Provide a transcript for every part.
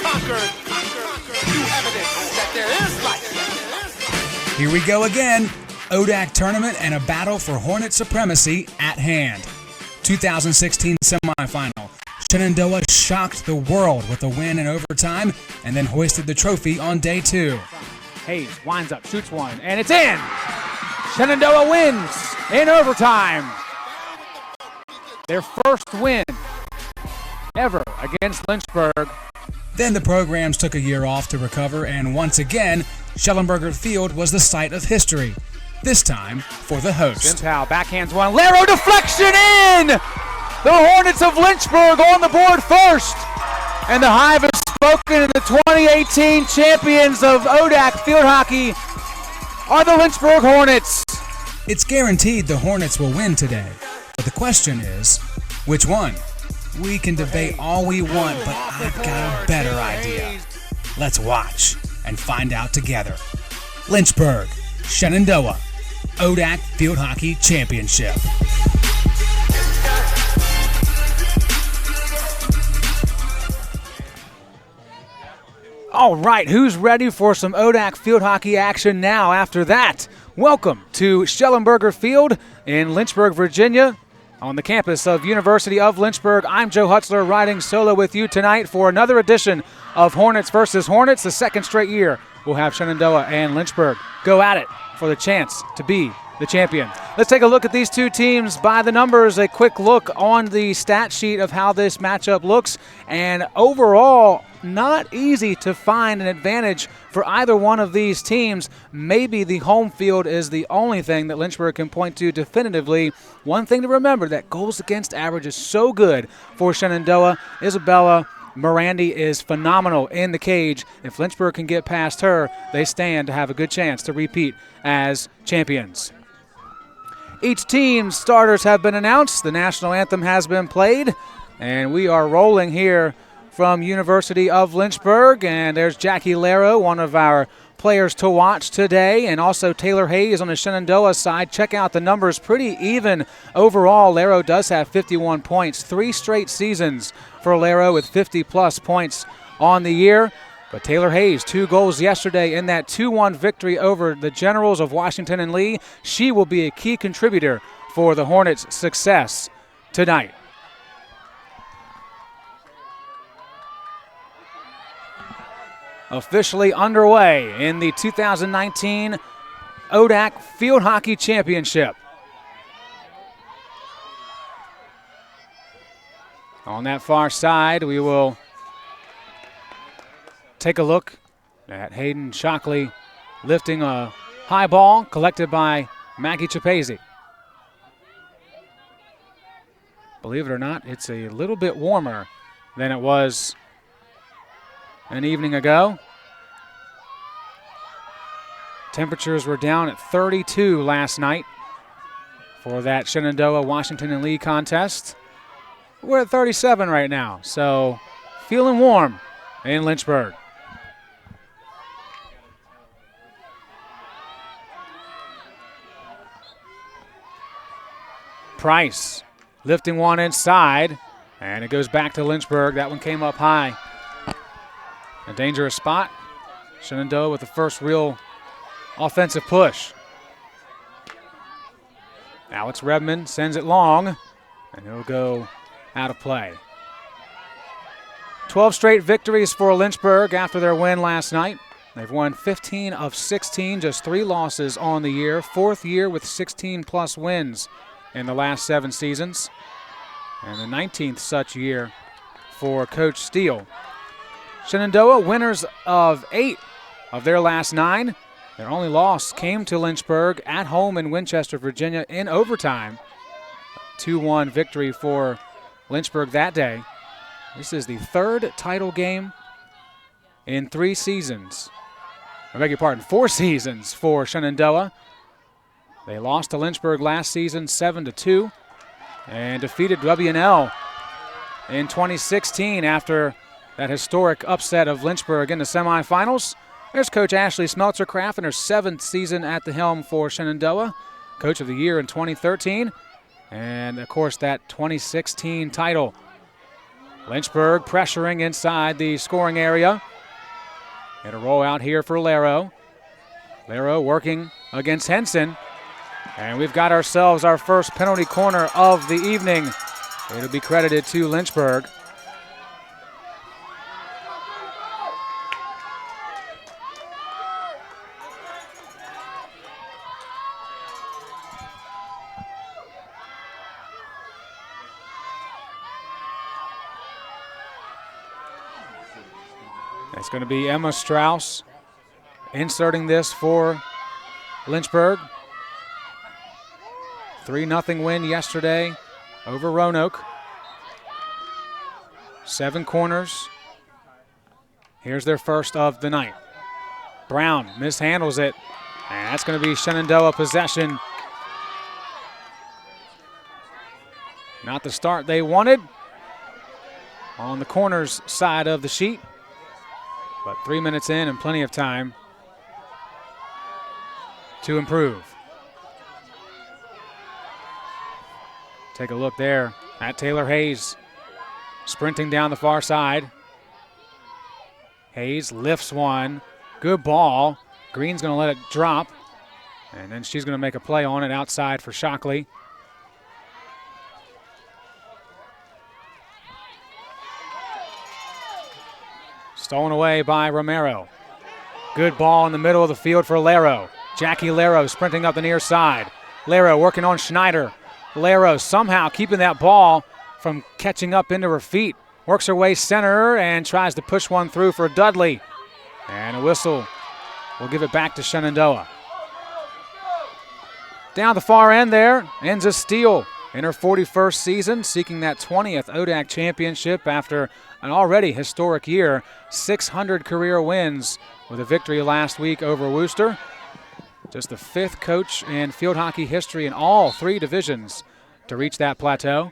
conquered new evidence that there is life. Here we go again. ODAC tournament and a battle for Hornet supremacy at hand. 2016 semifinal. Shenandoah shocked the world with a win in overtime and then hoisted the trophy on day 2. Hayes winds up, shoots one, and it's in! Shenandoah wins in overtime. Their first win ever against Lynchburg. Then the programs took a year off to recover, and once again, Schellenberger Field was the site of history. This time for the host. Simpal backhands one. Laro deflection in! The Hornets of Lynchburg on the board first. And the Hive has spoken, and the 2018 champions of ODAC field hockey are the Lynchburg Hornets. It's guaranteed the Hornets will win today. But the question is, which one? We can debate all we want, but I've got a better idea. Let's watch and find out together. Lynchburg, Shenandoah, ODAC Field Hockey Championship. All right, who's ready for some ODAC field hockey action now after that? Welcome to Schellenberger Field in Lynchburg, Virginia, on the campus of University of Lynchburg. I'm Joe Hutzler riding solo with you tonight for another edition of Hornets versus Hornets. The second straight year we'll have Shenandoah and Lynchburg go at it for the chance to be the champion. Let's take a look at these two teams by the numbers, a quick look on the stat sheet of how this matchup looks, and overall, not easy to find an advantage for either one of these teams. Maybe the home field is the only thing that Lynchburg can point to definitively. One thing to remember, that goals against average is so good for Shenandoah. Isabella Morandi is phenomenal in the cage. If Lynchburg can get past her, they stand to have a good chance to repeat as champions. Each team's starters have been announced. The national anthem has been played, and we are rolling here from University of Lynchburg. And there's Jackie Laro, one of our players to watch today, and also Taylor Hayes on the Shenandoah side. Check out the numbers, pretty even overall. Laro does have 51 points, 3 straight seasons for Laro with 50-plus points on the year. But Taylor Hayes, 2 goals yesterday in that 2-1 victory over the Generals of Washington and Lee. She will be a key contributor for the Hornets' success tonight. Officially underway in the 2019 ODAC Field Hockey Championship. On that far side, we will take a look at Hayden Shockley lifting a high ball collected by Maggie Chapese. Believe it or not, it's a little bit warmer than it was an evening ago. Temperatures were down at 32 last night for that Shenandoah, Washington, and Lee contest. We're at 37 right now, so feeling warm in Lynchburg. Price lifting one inside, and it goes back to Lynchburg. That one came up high. A dangerous spot. Shenandoah with the first real offensive push. Alex Redmond sends it long, and it'll go out of play. 12 straight victories for Lynchburg after their win last night. They've won 15 of 16, just 3 losses on the year. 4th year with 16-plus wins in the last 7 seasons, and the 19th such year for Coach Steele. Shenandoah, winners of 8 of their last 9. Their only loss came to Lynchburg at home in Winchester, Virginia in overtime. 2-1 victory for Lynchburg that day. This is the 3rd title game in 3 seasons. I beg your pardon, 4 seasons for Shenandoah. They lost to Lynchburg last season 7-2 and defeated W&L in 2016 after that historic upset of Lynchburg in the semifinals. There's Coach Ashley Smeltzer-Craft in her 7th season at the helm for Shenandoah, Coach of the Year in 2013, and of course that 2016 title. Lynchburg pressuring inside the scoring area. And a roll out here for Laro. Laro working against Henson. And we've got ourselves our first penalty corner of the evening. It'll be credited to Lynchburg. It's going to be Emma Strauss inserting this for Lynchburg. 3-0 win yesterday over Roanoke. 7 corners. Here's their first of the night. Brown mishandles it, and that's going to be Shenandoah possession. Not the start they wanted on the corners side of the sheet. But 3 minutes in and plenty of time to improve. Take a look there at Taylor Hayes sprinting down the far side. Hayes lifts one. Good ball. Green's going to let it drop. And then she's going to make a play on it outside for Shockley. Stolen away by Romero. Good ball in the middle of the field for Laro. Jackie Laro sprinting up the near side. Laro working on Schneider. Laro somehow keeping that ball from catching up into her feet. Works her way center and tries to push one through for Dudley. And a whistle will give it back to Shenandoah. Down the far end there, Enza Steele in her 41st season, seeking that 20th ODAC championship after an already historic year. 600 career wins with a victory last week over Worcester. Just the 5th coach in field hockey history in all 3 divisions to reach that plateau.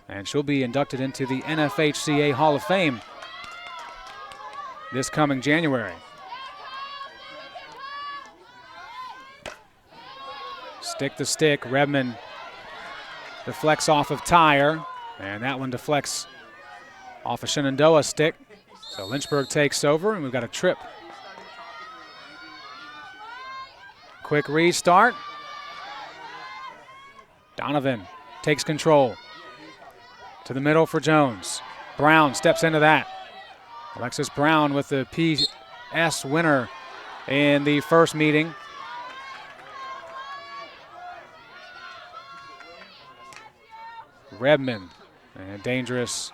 And she'll be inducted into the NFHCA Hall of Fame this coming January. Stick to stick, Redmond deflects off of Tyre, and that one deflects off a Shenandoah stick. So Lynchburg takes over, and we've got a trip. Quick restart. Donovan takes control. To the middle for Jones. Brown steps into that. Alexis Brown with the PS winner in the first meeting. Redmond, and dangerous.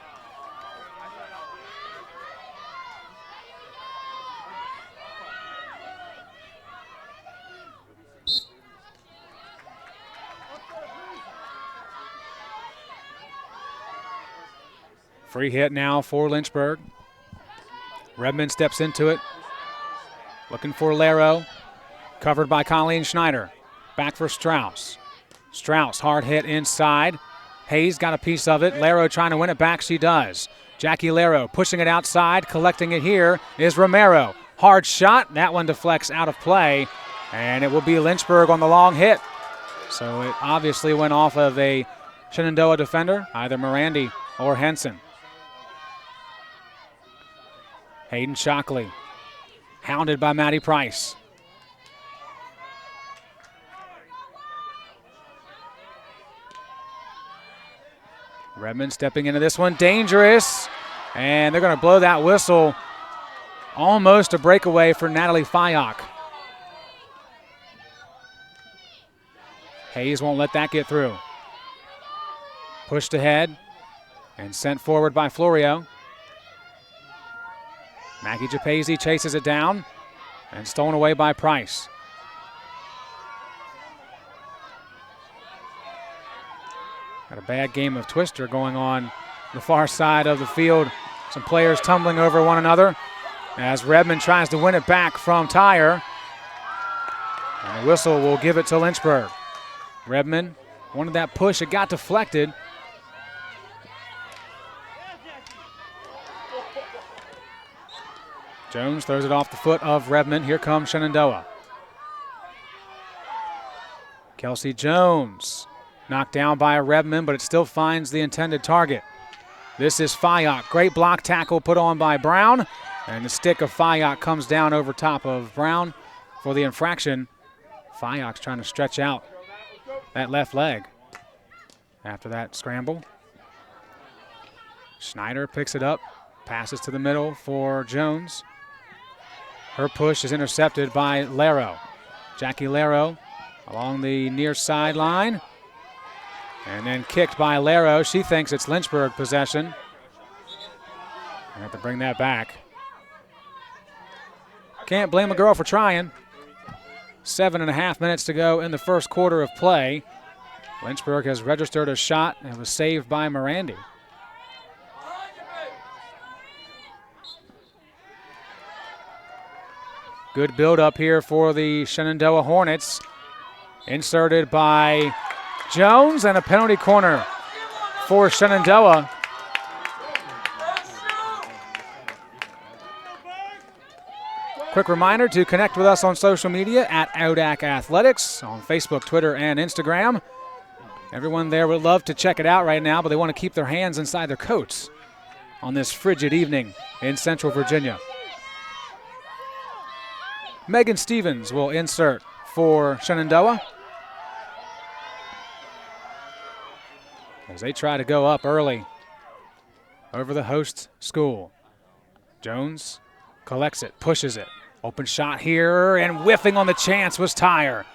Free hit now for Lynchburg. Redmond steps into it. Looking for Laro. Covered by Colleen Schneider. Back for Strauss. Strauss, hard hit inside. Hayes got a piece of it. Laro trying to win it back. She does. Jackie Laro pushing it outside. Collecting it here is Romero. Hard shot. That one deflects out of play. And it will be Lynchburg on the long hit. So it obviously went off of a Shenandoah defender, either Morandi or Henson. Hayden Shockley, hounded by Maddie Price. Redmond stepping into this one, dangerous. And they're going to blow that whistle. Almost a breakaway for Natalie Fyock. Hayes won't let that get through. Pushed ahead and sent forward by Florio. Mackie Japese chases it down and stolen away by Price. Got a bad game of twister going on the far side of the field. Some players tumbling over one another as Redmond tries to win it back from Tyre. And the whistle will give it to Lynchburg. Redmond wanted that push. It got deflected. Jones throws it off the foot of Redmond. Here comes Shenandoah. Kelsey Jones knocked down by Redmond, but it still finds the intended target. This is Fayok. Great block tackle put on by Brown. And the stick of Fayok comes down over top of Brown for the infraction. Fayok's trying to stretch out that left leg after that scramble. Schneider picks it up, passes to the middle for Jones. Her push is intercepted by Laro. Jackie Laro along the near sideline. And then kicked by Laro. She thinks it's Lynchburg possession. I have to bring that back. Can't blame a girl for trying. 7.5 minutes to go in the first quarter of play. Lynchburg has registered a shot and was saved by Morandi. Good build up here for the Shenandoah Hornets. Inserted by Jones, and a penalty corner for Shenandoah. Quick reminder to connect with us on social media at ODAC Athletics on Facebook, Twitter, and Instagram. Everyone there would love to check it out right now, but they want to keep their hands inside their coats on this frigid evening in Central Virginia. Megan Stevens will insert for Shenandoah as they try to go up early over the host school. Jones collects it, pushes it. Open shot here, and whiffing on the chance was Tyre.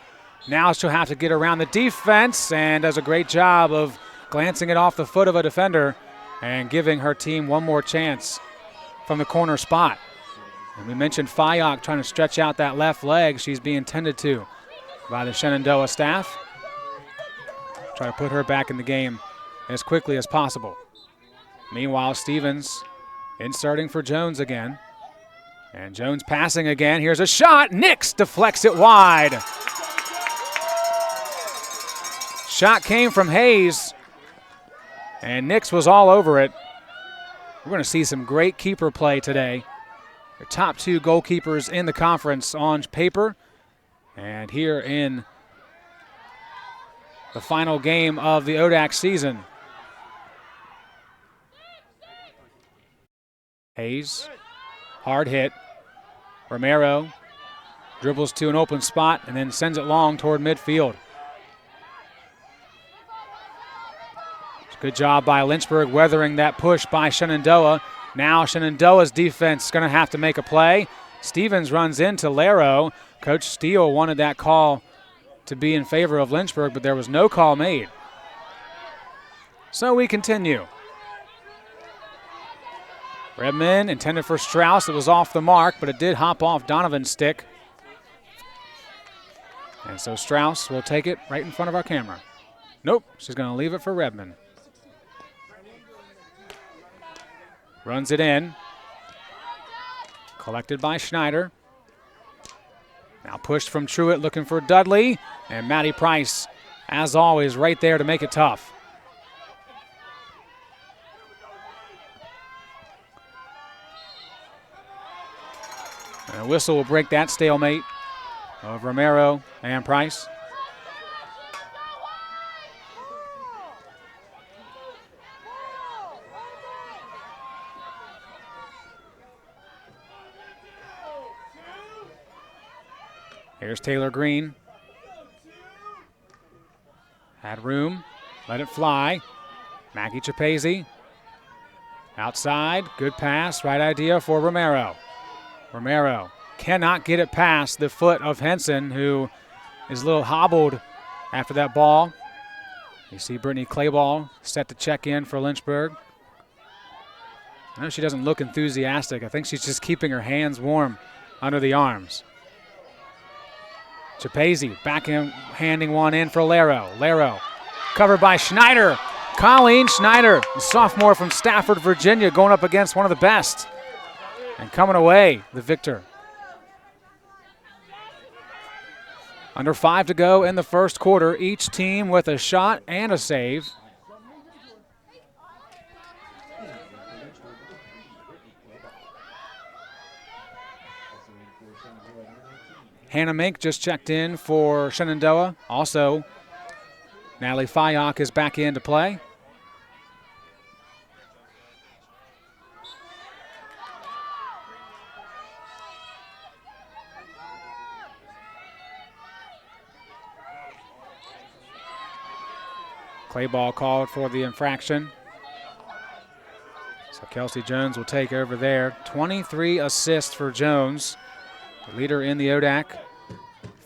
Now she'll have to get around the defense and does a great job of glancing it off the foot of a defender and giving her team one more chance from the corner spot. And we mentioned Fayok trying to stretch out that left leg. She's being tended to by the Shenandoah staff. Try to put her back in the game as quickly as possible. Meanwhile, Stevens inserting for Jones again. And Jones passing again. Here's a shot. Nix deflects it wide. Shot came from Hayes, and Nix was all over it. We're going to see some great keeper play today. The top two goalkeepers in the conference on paper. And here in the final game of the ODAC season. Hayes, hard hit. Romero dribbles to an open spot and then sends it long toward midfield. Good job by Lynchburg weathering that push by Shenandoah. Now Shenandoah's defense is going to have to make a play. Stevens runs into Laro. Coach Steele wanted that call to be in favor of Lynchburg, but there was no call made. So we continue. Redman intended for Strauss. It was off the mark, but it did hop off Donovan's stick. And so Strauss will take it right in front of our camera. Nope, she's going to leave it for Redman. Runs it in. Collected by Schneider. Now pushed from Truitt, looking for Dudley. And Maddie Price, as always, right there to make it tough. And a whistle will break that stalemate of Romero and Price. Here's Taylor Green. Had room, let it fly. Maggie Chapese. Outside, good pass, right idea for Romero. Romero cannot get it past the foot of Henson, who is a little hobbled after that ball. You see Brittany Clayball set to check in for Lynchburg. I know she doesn't look enthusiastic. I think she's just keeping her hands warm under the arms. Chapese handing one in for Laro. Laro covered by Schneider. Colleen Schneider, the sophomore from Stafford, Virginia, going up against one of the best. And coming away, the victor. Under 5 to go in the first quarter, each team with a shot and a save. Hannah Mink just checked in for Shenandoah. Also, Natalie Fayok is back in to play. Clay ball called for the infraction. So Kelsey Jones will take over there. 23 assists for Jones, the leader in the ODAC.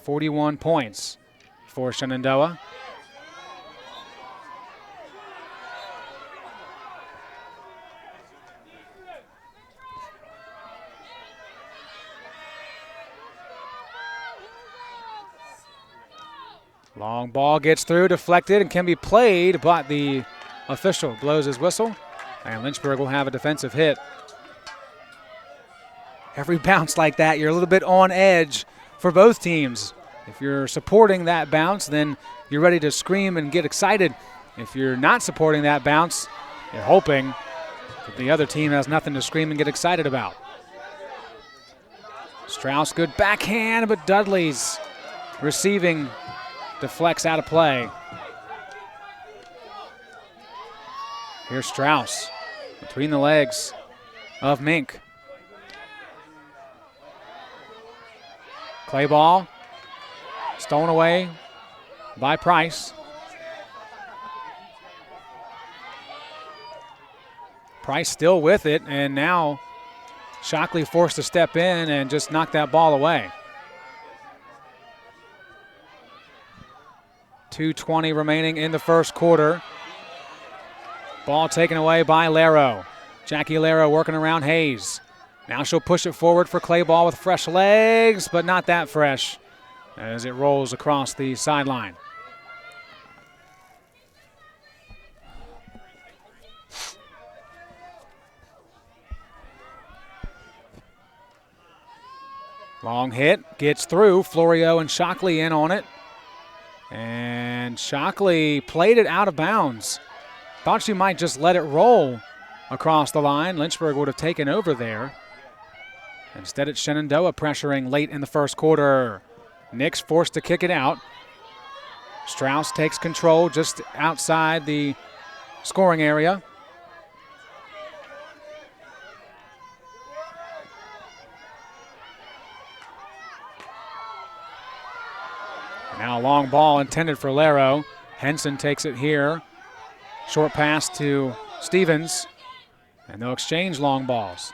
41 points for Shenandoah. Long ball gets through, deflected, and can be played, but the official blows his whistle, and Lynchburg will have a defensive hit. Every bounce like that, you're a little bit on edge for both teams. If you're supporting that bounce, then you're ready to scream and get excited. If you're not supporting that bounce, you're hoping that the other team has nothing to scream and get excited about. Strauss, good backhand, but Dudley's receiving deflects out of play. Here's Strauss between the legs of Mink. Clay ball stolen away by Price. Price still with it, and now Shockley forced to step in and just knock that ball away. 2:20 remaining in the first quarter. Ball taken away by Laro. Jackie Laro working around Hayes. Now she'll push it forward for Clay ball with fresh legs, but not that fresh as it rolls across the sideline. Long hit, gets through. Florio and Shockley in on it. And Shockley played it out of bounds. Thought she might just let it roll across the line. Lynchburg would have taken over there. Instead, it's Shenandoah pressuring late in the first quarter. Nix forced to kick it out. Strauss takes control just outside the scoring area. Now a long ball intended for Laro. Henson takes it here. Short pass to Stevens. And they'll exchange long balls.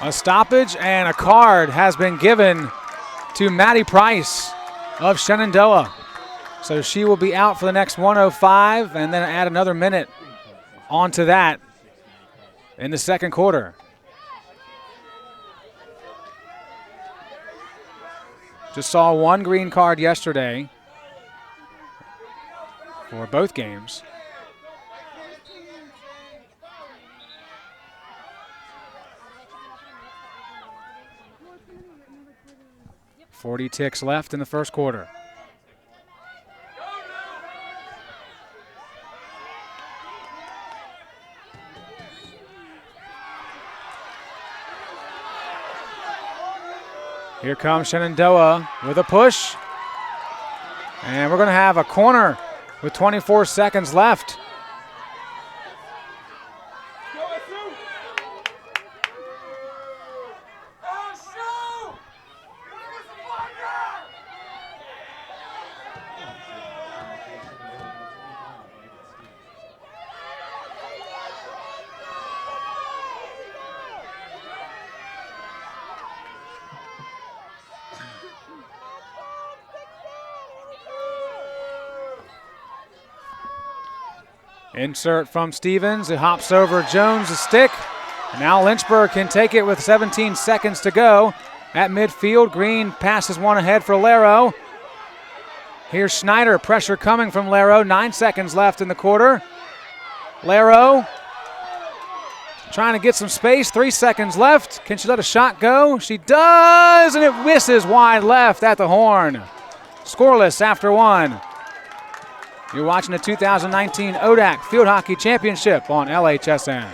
A stoppage and a card has been given to Maddie Price of Shenandoah. So she will be out for the next 105 and then add another minute onto that in the second quarter. Just saw one green card yesterday for both games. .40 ticks left in the first quarter. Here comes Shenandoah with a push. And we're going to have a corner with 24 seconds left. Insert from Stevens. It hops over Jones' stick. And now Lynchburg can take it with 17 seconds to go. At midfield, Green passes one ahead for Laro. Here's Schneider. Pressure coming from Laro. 9 seconds left in the quarter. Laro trying to get some space. 3 seconds left. Can she let a shot go? She does, and it misses wide left at the horn. Scoreless after one. You're watching the 2019 ODAC Field Hockey Championship on LHSN.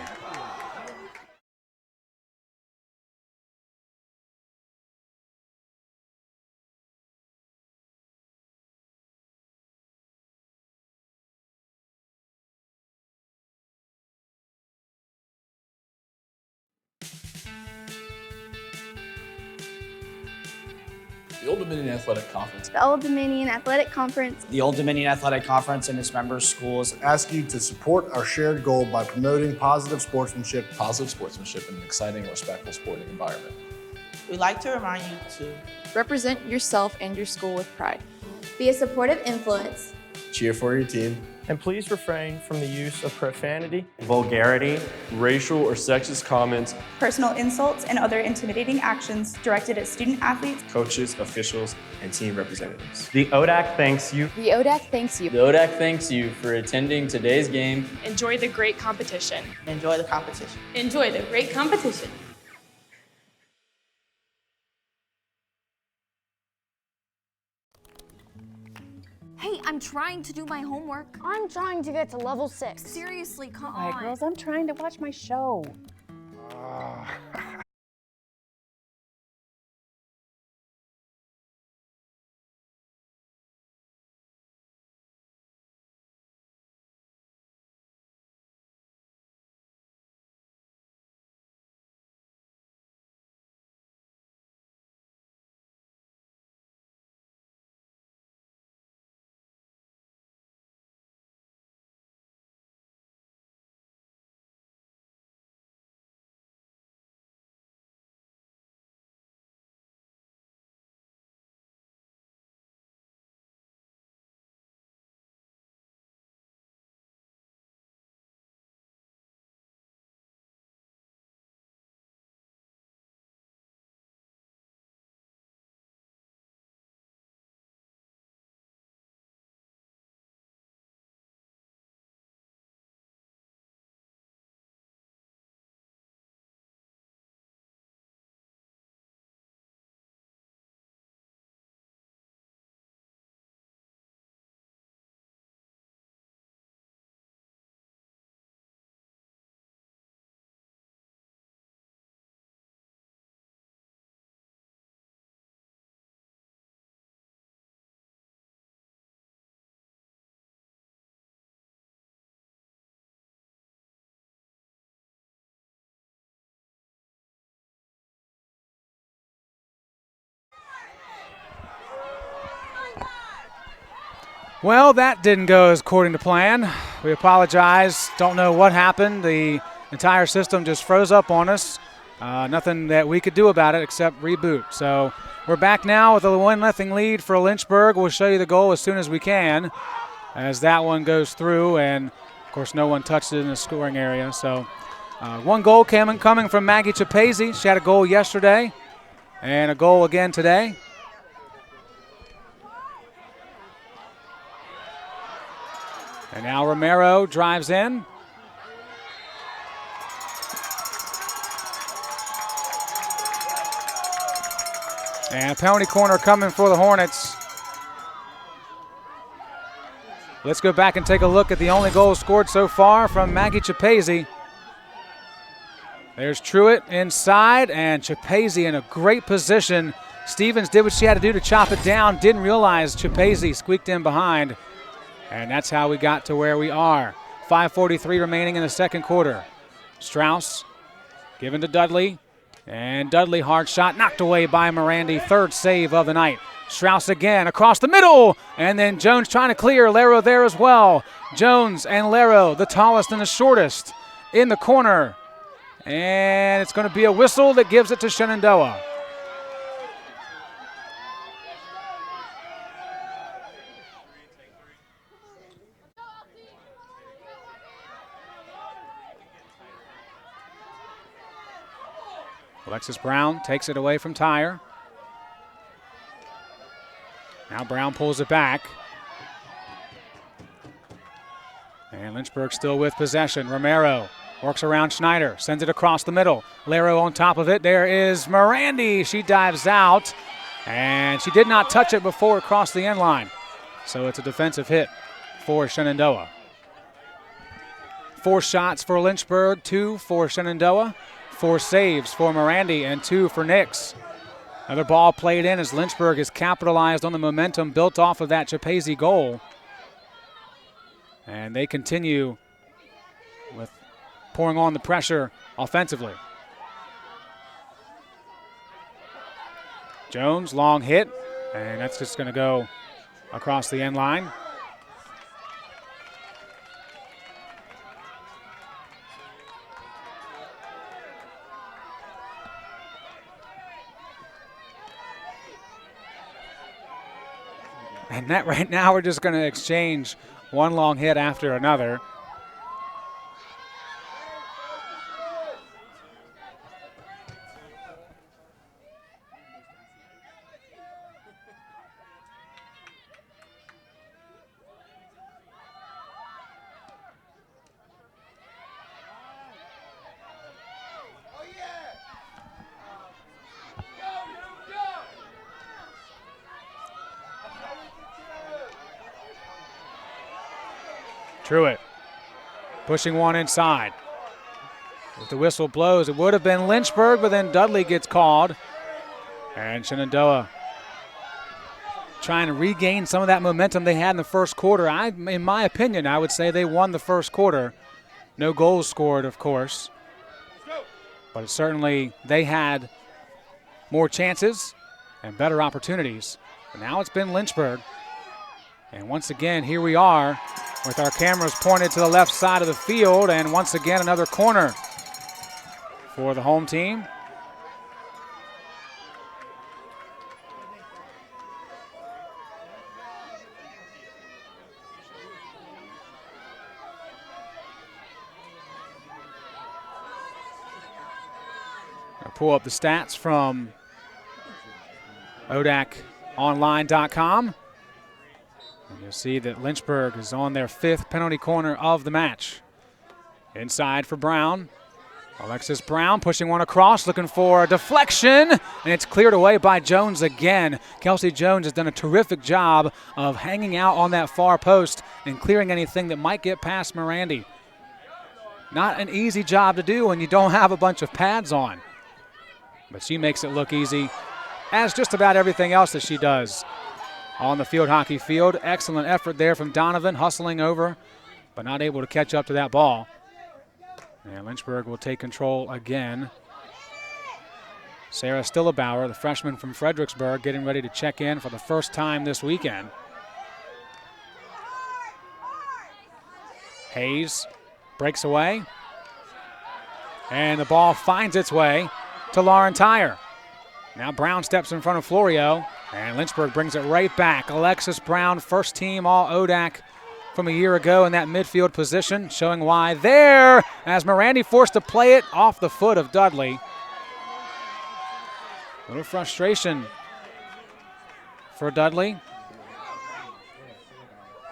The Old Dominion Athletic Conference. The Old Dominion Athletic Conference. The Old Dominion Athletic Conference and its member schools ask you to support our shared goal by promoting positive sportsmanship. Positive sportsmanship in an exciting and respectful sporting environment. We'd like to remind you to represent yourself and your school with pride. Be a supportive influence. Cheer for your team. And please refrain from the use of profanity, vulgarity, racial or sexist comments, personal insults, and other intimidating actions directed at student athletes, coaches, officials, and team representatives. The ODAC thanks you. The ODAC thanks you. The ODAC thanks you for attending today's game. Enjoy the great competition. Enjoy the competition. Enjoy the great competition. Hey, I'm trying to do my homework. I'm trying to get to level 6. Seriously, come on. All right, girls, I'm trying to watch my show. Well, that didn't go as according to plan. We apologize. Don't know what happened. The entire system just froze up on us. Nothing that we could do about it except reboot. So we're back now with a 1-0 lead for Lynchburg. We'll show you the goal as soon as we can as that one goes through. And, of course, no one touched it in the scoring area. So one goal coming from Maggie Chapese. She had a goal yesterday and a goal again today. And now Romero drives in. And penalty corner coming for the Hornets. Let's go back and take a look at the only goal scored so far from Maggie Chapese. There's Truitt inside, and Chapese in a great position. Stevens did what she had to do to chop it down. Didn't realize Chapese squeaked in behind. And that's how we got to where we are. 5:43 remaining in the second quarter. Strauss given to Dudley. And Dudley, hard shot, knocked away by Morandi. Third save of the night. Strauss again across the middle. And then Jones trying to clear. Lero there as well. Jones and Lero, the tallest and the shortest, in the corner. And it's going to be a whistle that gives it to Shenandoah. Alexis Brown takes it away from Tyre. Now Brown pulls it back. And Lynchburg still with possession. Romero works around Schneider, sends it across the middle. Lero on top of it. There is Morandi. She dives out, and she did not touch it before it crossed the end line. So it's a defensive hit for Shenandoah. 4 shots for Lynchburg, 2 for Shenandoah. 4 saves for Morandi and 2 for Nix. Another ball played in as Lynchburg has capitalized on the momentum built off of that Chapese goal. And they continue with pouring on the pressure offensively. Jones, long hit, And that's just going to go across the end line. And that right now we're just going to exchange one long hit after another. Truitt pushing one inside. If the whistle blows, it would have been Lynchburg, but then Dudley gets called. And Shenandoah trying to regain some of that momentum they had in the first quarter. In my opinion, I would say they won the first quarter. No goals scored, of course. But certainly they had more chances and better opportunities. But now it's been Lynchburg. And once again, here we are with our cameras pointed to the left side of the field, and once again another corner for the home team. I'll pull up the stats from ODAConline.com. And you'll see that Lynchburg is on their 5th penalty corner of the match. Inside for Brown. Alexis Brown pushing one across, looking for a deflection, and it's cleared away by Jones again. Kelsey Jones has done a terrific job of hanging out on that far post and clearing anything that might get past Morandi. Not an easy job to do when you don't have a bunch of pads on. But she makes it look easy, as just about everything else that she does on the field hockey field. Excellent effort there from Donovan, hustling over, but not able to catch up to that ball. And Lynchburg will take control again. Sarah Stillebauer, the freshman from Fredericksburg, getting ready to check in for the first time this weekend. Hayes breaks away. And the ball finds its way to Lauren Tyre. Now Brown steps in front of Florio, and Lynchburg brings it right back. Alexis Brown, first team All-ODAC from a year ago in that midfield position, showing why there, as Morandi forced to play it off the foot of Dudley. A little frustration for Dudley.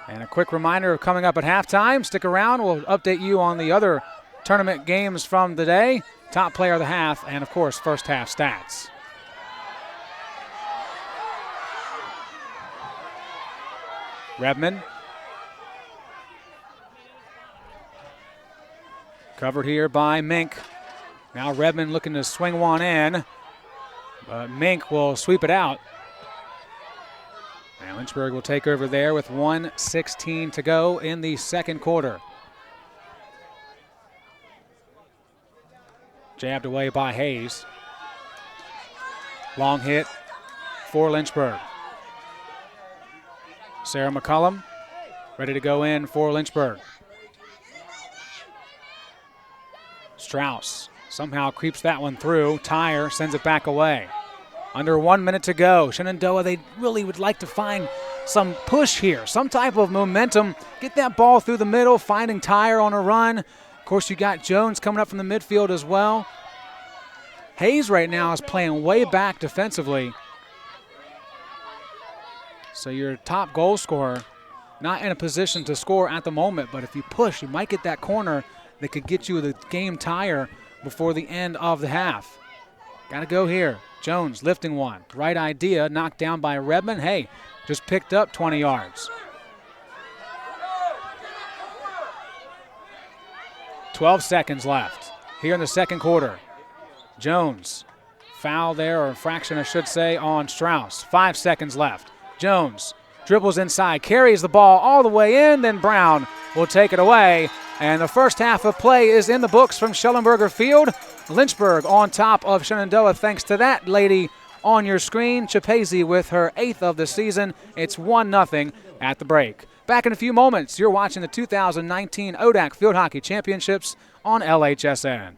And a quick reminder of coming up at halftime. Stick around, we'll update you on the other tournament games from the day, top player of the half, and of course, first half stats. Redmond. Covered here by Mink. Now Redmond looking to swing one in. But Mink will sweep it out. And Lynchburg will take over there with 1:16 to go in the second quarter. Jabbed away by Hayes. Long hit for Lynchburg. Sarah McCullum ready to go in for Lynchburg. Strauss somehow creeps that one through. Tyre sends it back away. Under 1 minute to go. Shenandoah, they really would like to find some push here, some type of momentum. Get that ball through the middle, finding Tyre on a run. Of course, you got Jones coming up from the midfield as well. Hayes right now is playing way back defensively. So your top goal scorer, not in a position to score at the moment, but if you push, you might get that corner that could get you the game tire before the end of the half. Got to go here. Jones lifting one. Right idea, knocked down by Redmond. Hey, just picked up 20 yards. 12 seconds left here in the second quarter. Jones, foul there, or infraction I should say, on Strauss. 5 seconds left. Jones dribbles inside, carries the ball all the way in, then Brown will take it away. And the first half of play is in the books from Schellenberger Field. Lynchburg on top of Shenandoah thanks to that lady on your screen. Chapaisi with her 8th of the season. It's 1-0 at the break. Back in a few moments, you're watching the 2019 ODAC Field Hockey Championships on LHSN.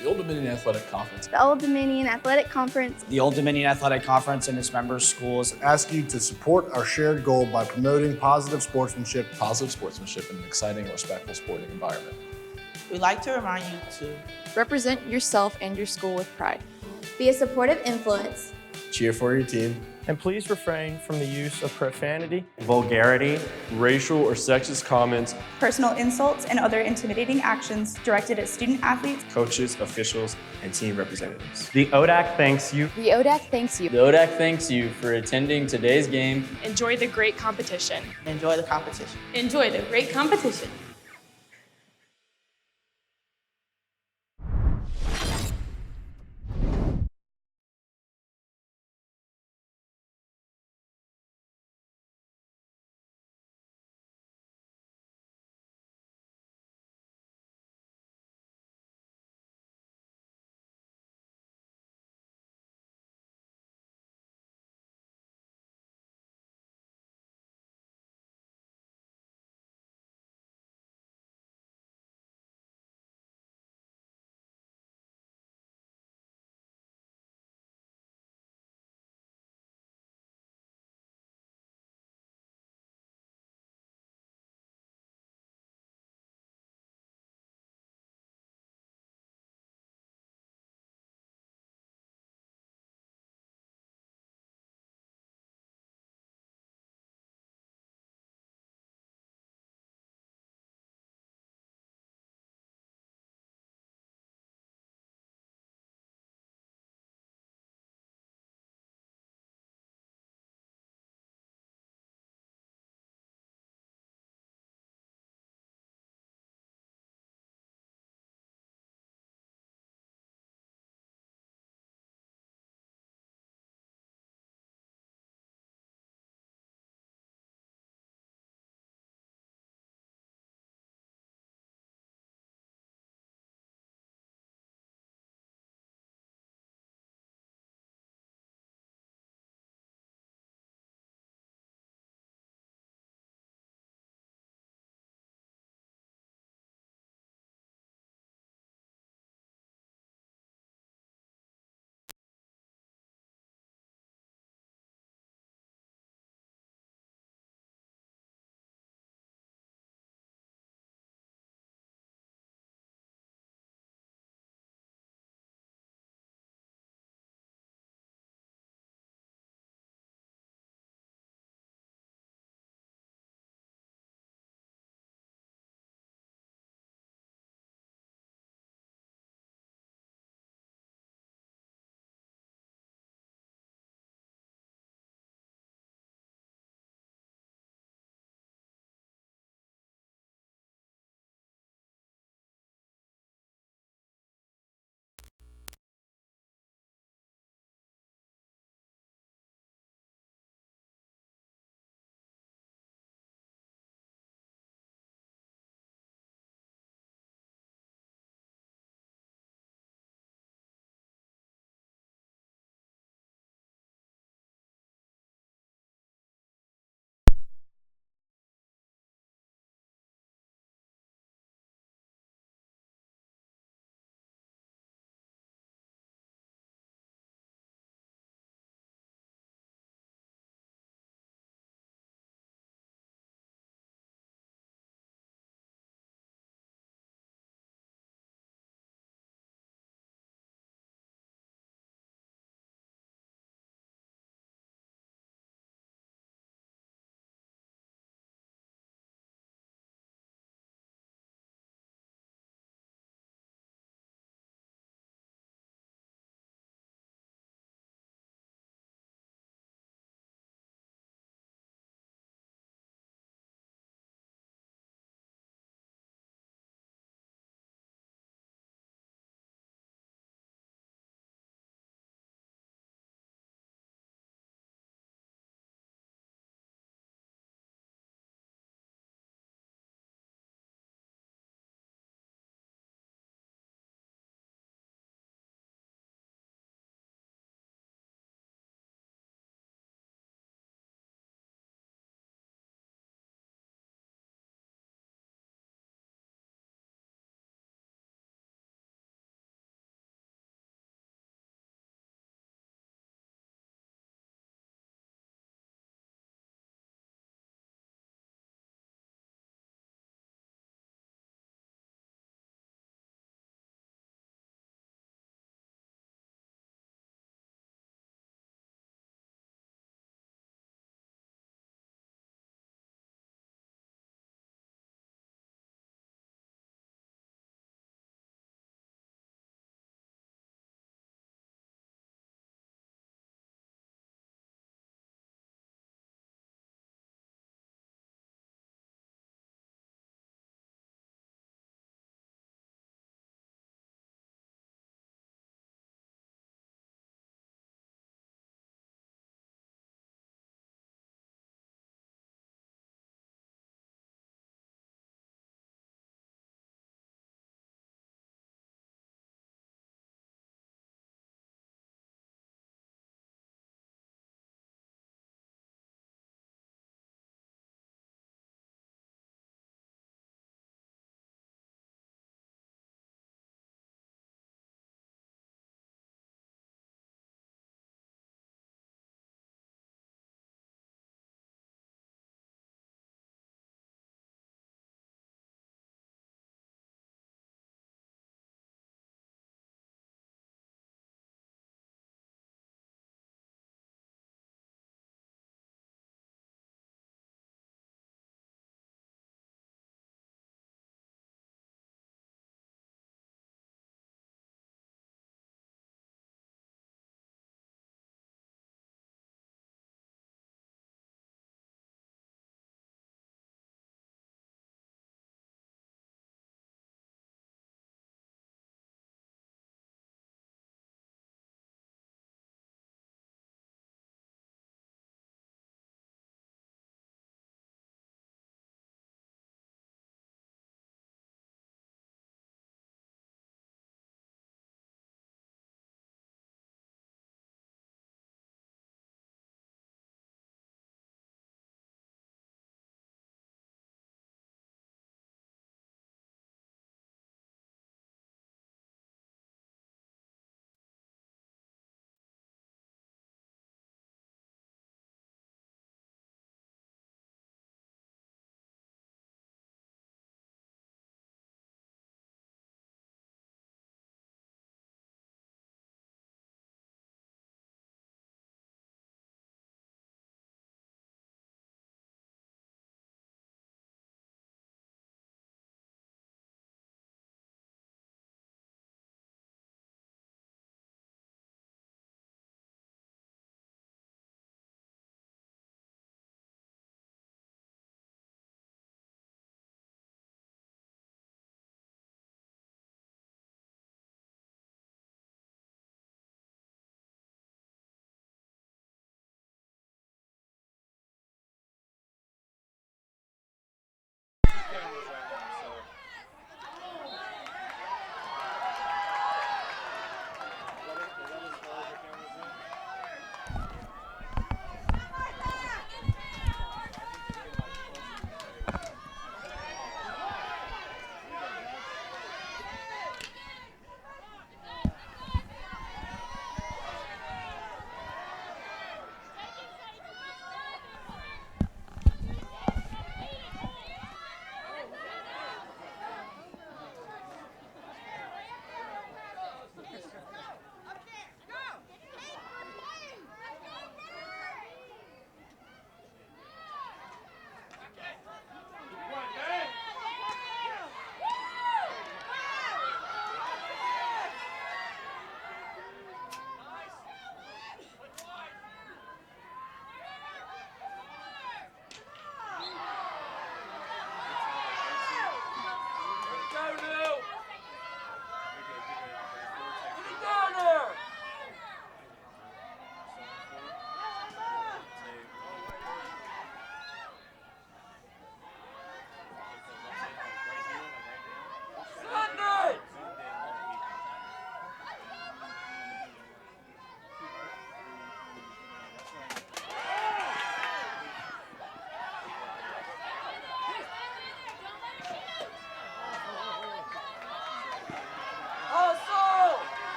The Old Dominion Athletic Conference. The Old Dominion Athletic Conference. The Old Dominion Athletic Conference and its member schools ask you to support our shared goal by promoting positive sportsmanship In an exciting and respectful sporting environment. We'd like to remind you to Represent yourself and your school with pride. Be a supportive influence. Cheer for your team. And please refrain from the use of profanity, Vulgarity, racial or sexist comments, personal insults, and other intimidating actions directed at student athletes, coaches, officials, and team representatives. The ODAC thanks you. The ODAC thanks you. The ODAC thanks you for attending today's game. Enjoy the great competition. enjoy the competition. Enjoy the great competition.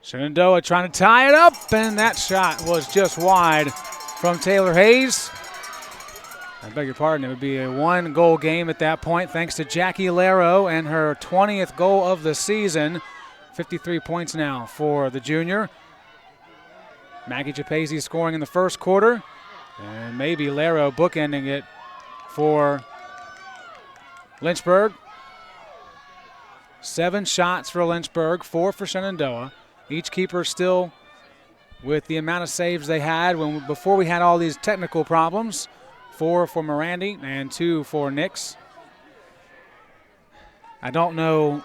Shenandoah trying to tie it up, and that shot was just wide from Taylor Hayes. I beg your pardon, it would be a one-goal game at that point, thanks to Jackie Laro and her 20th goal of the season. 53 points now for the junior. Maggie Japese scoring in the first quarter, and maybe Laro bookending it for Lynchburg. 7 shots for Lynchburg, 4 for Shenandoah. Each keeper still with the amount of saves they had before we had all these technical problems. 4 for Morandi and 2 for Nix. I don't know,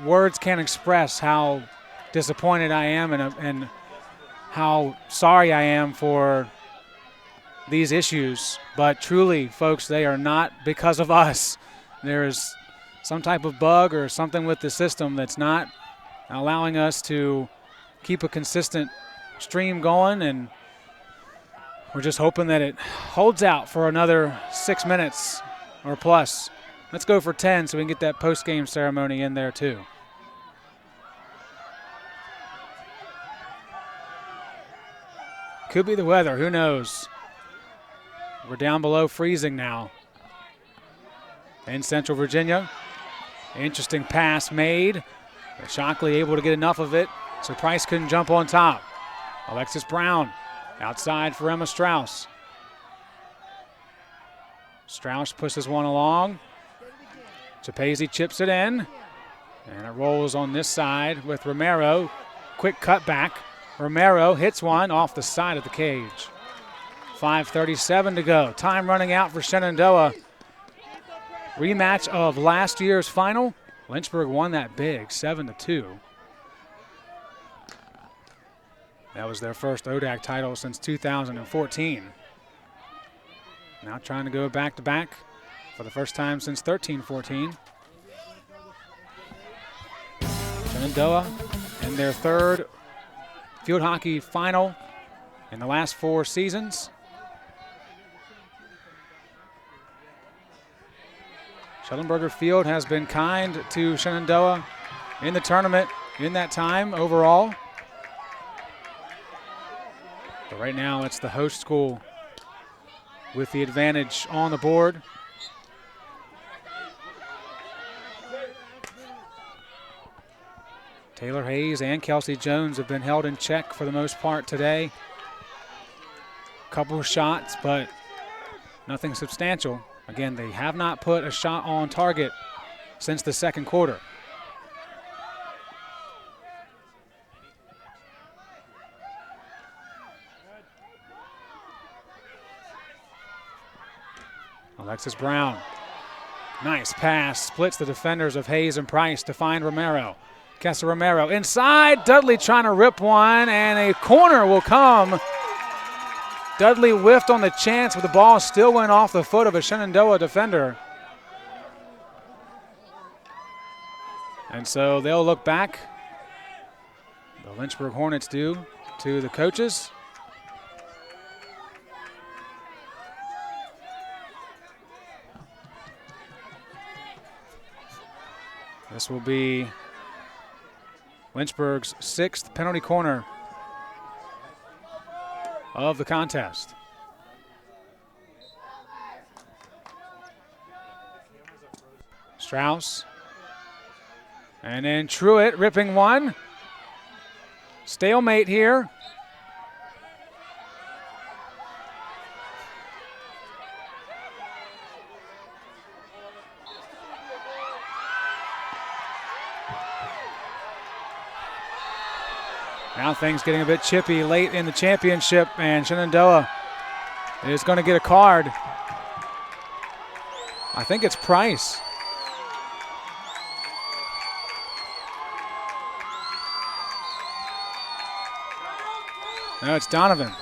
words can't express how disappointed I am and how sorry I am for these issues. But truly, folks, they are not because of us. There is some type of bug or something with the system that's not allowing us to keep a consistent stream going, and we're just hoping that it holds out for another 6 minutes or plus. Let's go for 10 so we can get that post-game ceremony in there too. Could be the weather, who knows? We're down below freezing now in Central Virginia. Interesting pass made. Shockley able to get enough of it so Price couldn't jump on top. Alexis Brown outside for Emma Strauss. Strauss pushes one along. Japese chips it in. And it rolls on this side with Romero. Quick cutback. Romero hits one off the side of the cage. 5:37 to go. Time running out for Shenandoah. Rematch of last year's final. Lynchburg won that big, 7-2. That was their first ODAC title since 2014. Now trying to go back-to-back for the first time since 13-14. Shenandoah in their third field hockey final in the last 4 seasons. Schellenberger Field has been kind to Shenandoah in the tournament in that time overall. But right now it's the host school with the advantage on the board. Taylor Hayes and Kelsey Jones have been held in check for the most part today. Couple of shots, but nothing substantial. Again, they have not put a shot on target since the second quarter. Alexis Brown, nice pass, splits the defenders of Hayes and Price to find Romero. Kessa Romero inside, Dudley trying to rip one, and a corner will come. Dudley whiffed on the chance, but the ball still went off the foot of a Shenandoah defender. And so they'll look back. The Lynchburg Hornets do to the coaches. This will be Lynchburg's 6th penalty corner of the contest. Strauss. And then Truitt ripping one. Stalemate here. Now things getting a bit chippy late in the championship, and Shenandoah is going to get a card. I think it's Price. No, it's Donovan.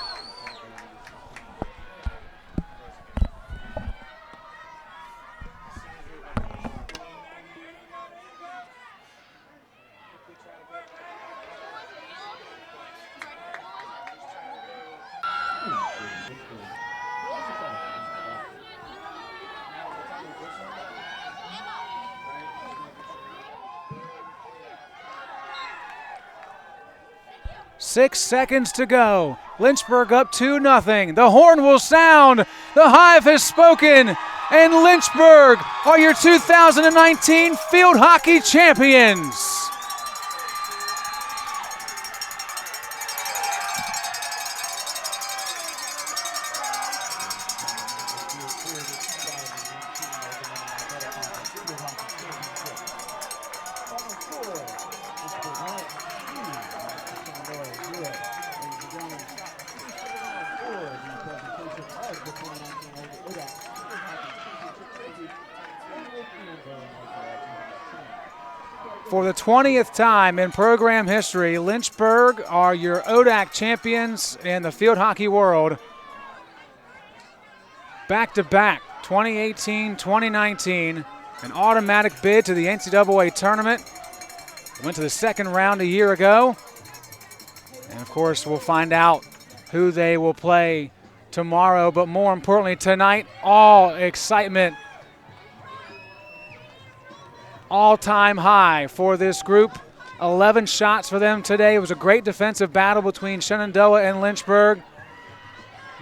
6 seconds to go. Lynchburg up 2-0. The horn will sound. The Hive has spoken. And Lynchburg are your 2019 field hockey champions. For the 20th time in program history, Lynchburg are your ODAC champions in the field hockey world. Back-to-back, 2018, 2019, an automatic bid to the NCAA tournament. Went to the second round a year ago. And of course, we'll find out who they will play tomorrow, but more importantly tonight, all excitement. All-time high for this group. 11 shots for them today. It was a great defensive battle between Shenandoah and Lynchburg.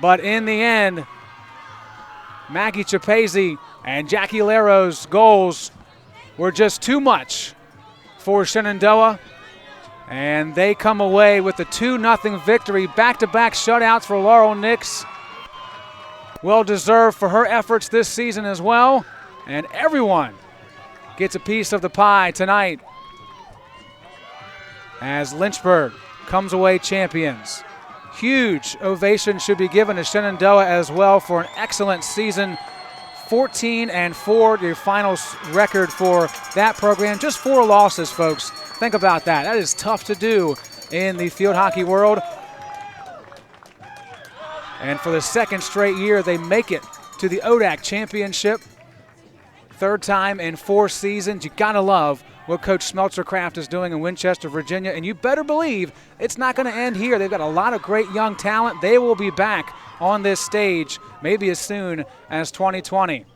But in the end, Maggie Chapese and Jackie Laro's goals were just too much for Shenandoah. And they come away with a 2-0 victory. Back-to-back shutouts for Laurel Nix. Well-deserved for her efforts this season as well. And everyone gets a piece of the pie tonight as Lynchburg comes away champions. Huge ovation should be given to Shenandoah as well for an excellent season. 14-4, your final record for that program. Just 4 losses, folks. Think about that. That is tough to do in the field hockey world. And for the second straight year, they make it to the ODAC championship. Third time in 4 seasons. You gotta love what Coach Smeltzer-Craft is doing in Winchester, Virginia, and you better believe it's not gonna end here. They've got a lot of great young talent. They will be back on this stage maybe as soon as 2020.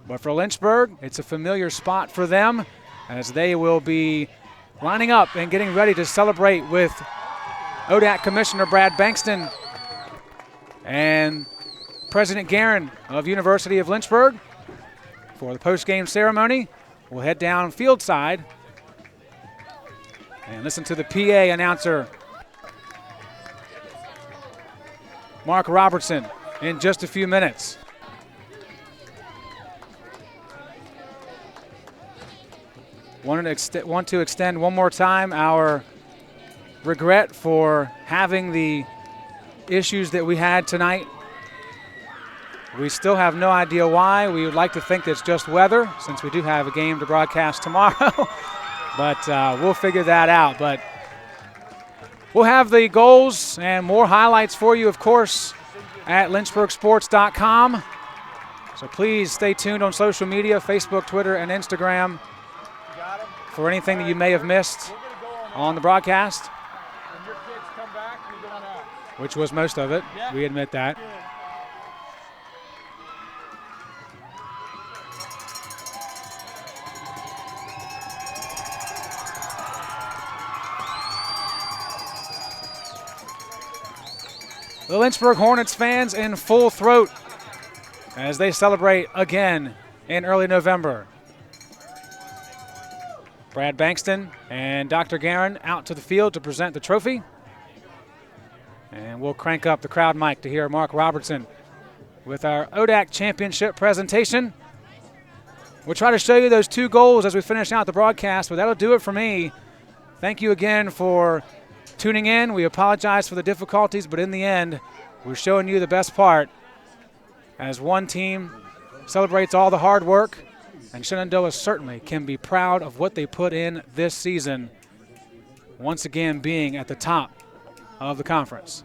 But for Lynchburg, it's a familiar spot for them as they will be lining up and getting ready to celebrate with ODAC Commissioner Brad Bankston and President Guerin of University of Lynchburg. For the post-game ceremony, we'll head down field side and listen to the PA announcer, Mark Robertson, in just a few minutes. Want to extend one more time our regret for having the issues that we had tonight. We still have no idea why. We would like to think it's just weather, since we do have a game to broadcast tomorrow. But we'll figure that out. But we'll have the goals and more highlights for you, of course, at lynchburgsports.com. So please stay tuned on social media, Facebook, Twitter, and Instagram for anything that you may have missed on the broadcast, which was most of it. We admit that. The Lynchburg Hornets fans in full throat as they celebrate again in early November. Brad Bankston and Dr. Guerin out to the field to present the trophy. And we'll crank up the crowd mic to hear Mark Robertson with our ODAC championship presentation. We'll try to show you those 2 goals as we finish out the broadcast, but that'll do it for me. Thank you again for tuning in. We apologize for the difficulties, but in the end, we're showing you the best part as one team celebrates all the hard work, and Shenandoah certainly can be proud of what they put in this season, once again being at the top of the conference.